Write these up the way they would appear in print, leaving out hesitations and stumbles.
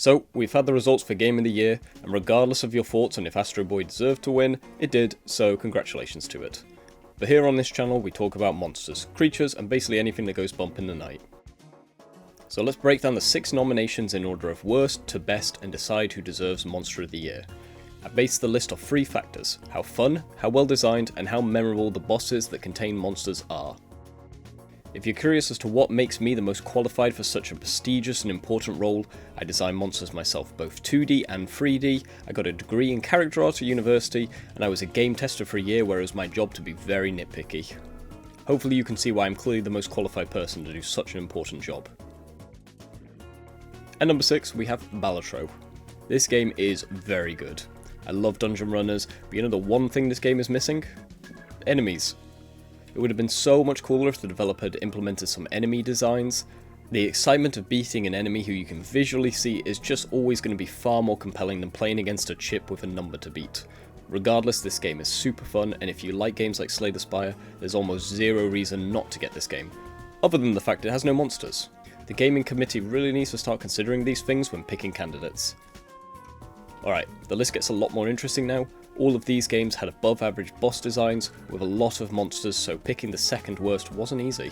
So, we've had the results for Game of the Year, and regardless of your thoughts on if Astro Boy deserved to win, it did, so congratulations to it. But here on this channel we talk about monsters, creatures, and basically anything that goes bump in the night. So let's break down the 6 nominations in order of worst to best and decide who deserves Monster of the Year. I based the list off 3 factors: how fun, how well designed, and how memorable the bosses that contain monsters are. If you're curious as to what makes me the most qualified for such a prestigious and important role, I design monsters myself, both 2D and 3D, I got a degree in character art at university, and I was a game tester for a year where it was my job to be very nitpicky. Hopefully you can see why I'm clearly the most qualified person to do such an important job. At number 6 we have Batro. This game is very good. I love dungeon runners, but you know the one thing this game is missing? Enemies. It would have been so much cooler if the developer had implemented some enemy designs. The excitement of beating an enemy who you can visually see is just always going to be far more compelling than playing against a chip with a number to beat. Regardless, this game is super fun, and if you like games like Slay the Spire, there's almost zero reason not to get this game, other than the fact it has no monsters. The gaming committee really needs to start considering these things when picking candidates. Alright, the list gets a lot more interesting now. All of these games had above average boss designs with a lot of monsters, so picking the second worst wasn't easy.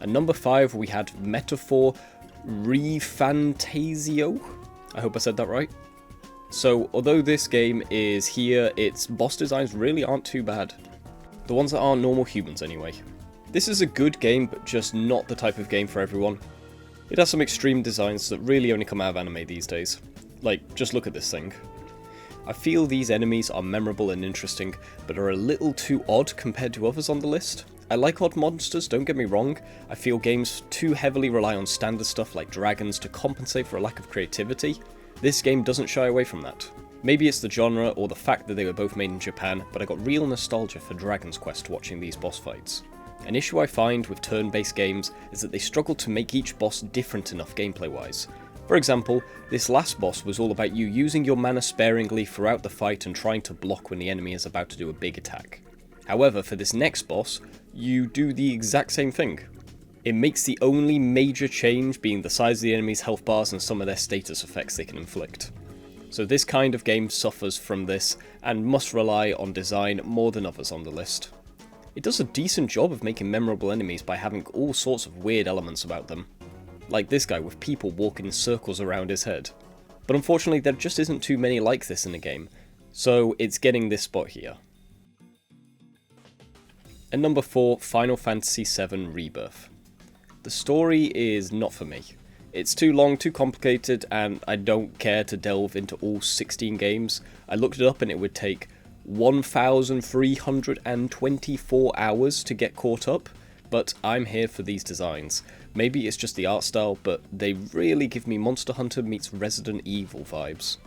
At number 5 we had Metaphor Refantazio. I hope I said that right. So although this game is here, its boss designs really aren't too bad. The ones that aren't normal humans anyway. This is a good game, but just not the type of game for everyone. It has some extreme designs that really only come out of anime these days. Like, just look at this thing. I feel these enemies are memorable and interesting, but are a little too odd compared to others on the list. I like odd monsters, don't get me wrong. I feel games too heavily rely on standard stuff like dragons to compensate for a lack of creativity. This game doesn't shy away from that. Maybe it's the genre or the fact that they were both made in Japan, but I got real nostalgia for Dragon's Quest watching these boss fights. An issue I find with turn-based games is that they struggle to make each boss different enough gameplay-wise. For example, this last boss was all about you using your mana sparingly throughout the fight and trying to block when the enemy is about to do a big attack. However, for this next boss, you do the exact same thing. It makes the only major change being the size of the enemy's health bars and some of their status effects they can inflict. So this kind of game suffers from this and must rely on design more than others on the list. It does a decent job of making memorable enemies by having all sorts of weird elements about them. Like this guy with people walking in circles around his head. But unfortunately there just isn't too many like this in the game, so it's getting this spot here. At number 4, Final Fantasy VII Rebirth. The story is not for me. It's too long, too complicated, and I don't care to delve into all 16 games. I looked it up and it would take 1,324 hours to get caught up, but I'm here for these designs. Maybe it's just the art style, but they really give me Monster Hunter meets Resident Evil vibes.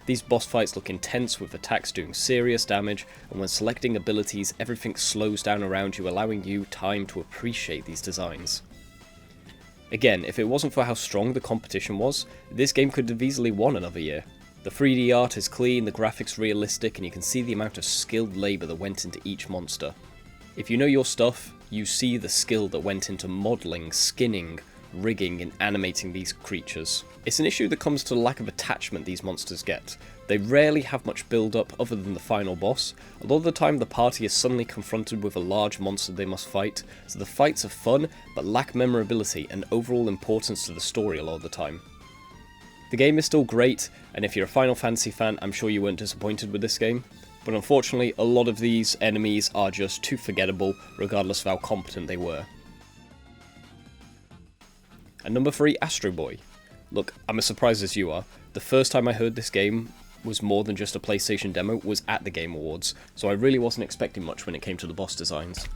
These boss fights look intense with attacks doing serious damage, and when selecting abilities everything slows down around you, allowing you time to appreciate these designs. Again, if it wasn't for how strong the competition was, this game could have easily won another year. The 3D art is clean, the graphics realistic, and you can see the amount of skilled labour that went into each monster. If you know your stuff, you see the skill that went into modelling, skinning, rigging, and animating these creatures. It's an issue that comes to the lack of attachment these monsters get. They rarely have much build up other than the final boss. A lot of the time the party is suddenly confronted with a large monster they must fight, so the fights are fun but lack memorability and overall importance to the story a lot of the time. The game is still great, and if you're a Final Fantasy fan, I'm sure you weren't disappointed with this game. But unfortunately, a lot of these enemies are just too forgettable, regardless of how competent they were. At number 3, Astro Boy. Look, I'm as surprised as you are. The first time I heard this game was more than just a PlayStation demo was at the Game Awards, so I really wasn't expecting much when it came to the boss designs.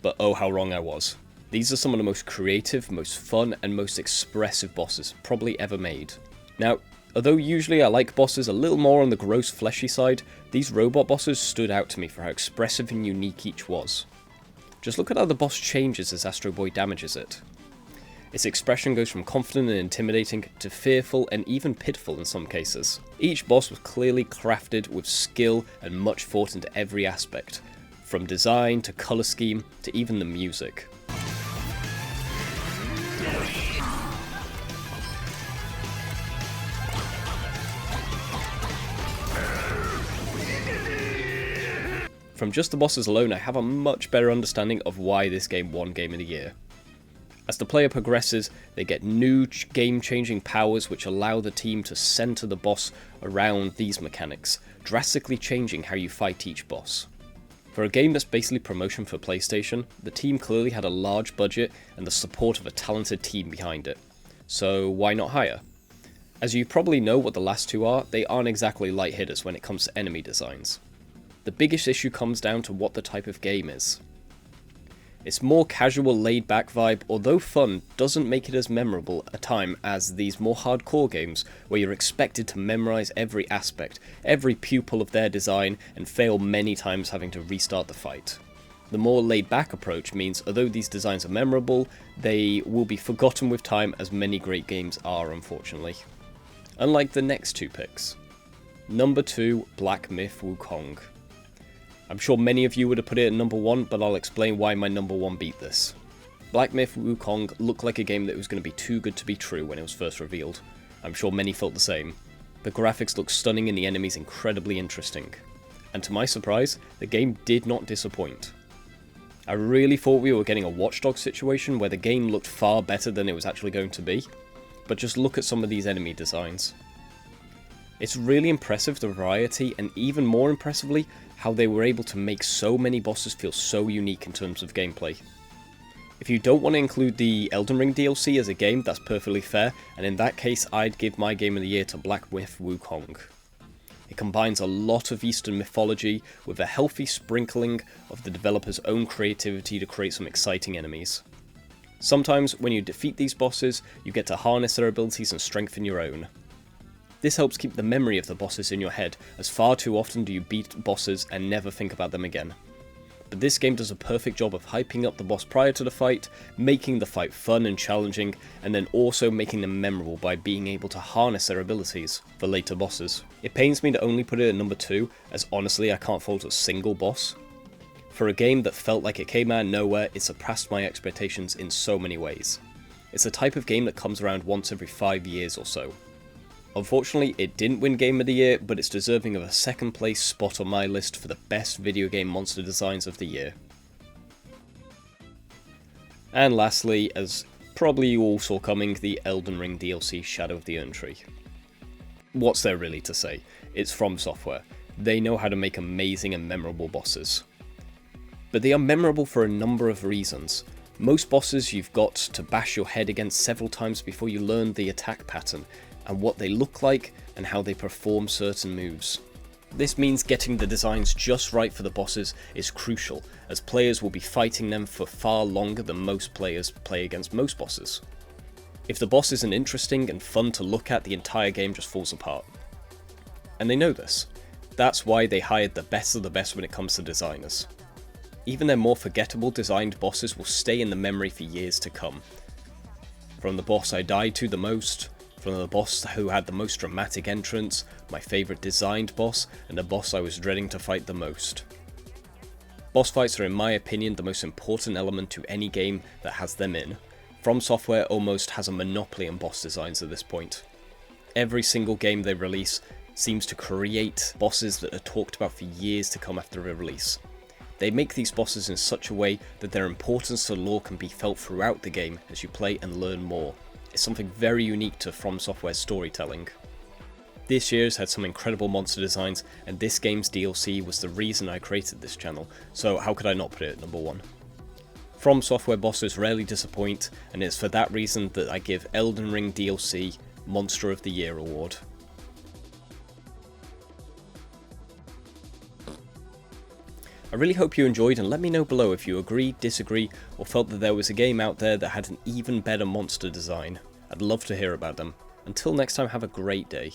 But oh how wrong I was. These are some of the most creative, most fun, and most expressive bosses probably ever made. Now, although usually I like bosses a little more on the gross fleshy side, these robot bosses stood out to me for how expressive and unique each was. Just look at how the boss changes as Astro Boy damages it. Its expression goes from confident and intimidating to fearful and even pitiful in some cases. Each boss was clearly crafted with skill and much thought into every aspect, from design to colour scheme to even the music. From just the bosses alone, I have a much better understanding of why this game won Game of the Year. As the player progresses, they get new game-changing powers which allow the team to center the boss around these mechanics, drastically changing how you fight each boss. For a game that's basically promotion for PlayStation, the team clearly had a large budget and the support of a talented team behind it. So why not hire? As you probably know what the last two are, they aren't exactly light hitters when it comes to enemy designs. The biggest issue comes down to what the type of game is. Its more casual, laid-back vibe, although fun, doesn't make it as memorable a time as these more hardcore games where you're expected to memorize every aspect, every pupil of their design, and fail many times having to restart the fight. The more laid-back approach means, although these designs are memorable, they will be forgotten with time, as many great games are, unfortunately. Unlike the next two picks. Number 2, Black Myth Wukong. I'm sure many of you would have put it at number 1, but I'll explain why my number 1 beat this. Black Myth Wukong looked like a game that was going to be too good to be true when it was first revealed. I'm sure many felt the same. The graphics look stunning and the enemies incredibly interesting. And to my surprise, the game did not disappoint. I really thought we were getting a Watch Dogs situation where the game looked far better than it was actually going to be, but just look at some of these enemy designs. It's really impressive, the variety, and even more impressively, how they were able to make so many bosses feel so unique in terms of gameplay. If you don't want to include the Elden Ring DLC as a game, that's perfectly fair, and in that case I'd give my Game of the Year to Black Myth Wukong. It combines a lot of Eastern mythology with a healthy sprinkling of the developer's own creativity to create some exciting enemies. Sometimes when you defeat these bosses, you get to harness their abilities and strengthen your own. This helps keep the memory of the bosses in your head, as far too often do you beat bosses and never think about them again. But this game does a perfect job of hyping up the boss prior to the fight, making the fight fun and challenging, and then also making them memorable by being able to harness their abilities for later bosses. It pains me to only put it at number 2, as honestly I can't fault a single boss. For a game that felt like it came out of nowhere, it surpassed my expectations in so many ways. It's a type of game that comes around once every 5 years or so. Unfortunately, it didn't win Game of the Year, but it's deserving of a second place spot on my list for the best video game monster designs of the year. And lastly, as probably you all saw coming, the Elden Ring DLC Shadow of the Erdtree. What's there really to say? It's From Software. They know how to make amazing and memorable bosses. But they are memorable for a number of reasons. Most bosses you've got to bash your head against several times before you learn the attack pattern, and what they look like, and how they perform certain moves. This means getting the designs just right for the bosses is crucial, as players will be fighting them for far longer than most players play against most bosses. If the boss isn't interesting and fun to look at, the entire game just falls apart. And they know this. That's why they hired the best of the best when it comes to designers. Even their more forgettable designed bosses will stay in the memory for years to come. From the boss I died to the most, from the boss who had the most dramatic entrance, my favourite designed boss, and the boss I was dreading to fight the most. Boss fights are, in my opinion, the most important element to any game that has them in. From Software almost has a monopoly on boss designs at this point. Every single game they release seems to create bosses that are talked about for years to come after a release. They make these bosses in such a way that their importance to the lore can be felt throughout the game as you play and learn more. It's something very unique to From Software's storytelling. This year's had some incredible monster designs, and this game's DLC was the reason I created this channel, so how could I not put it at number 1? From Software bosses rarely disappoint, and it's for that reason that I give Elden Ring DLC Monster of the Year award. I really hope you enjoyed, and let me know below if you agree, disagree, or felt that there was a game out there that had an even better monster design. I'd love to hear about them. Until next time, have a great day.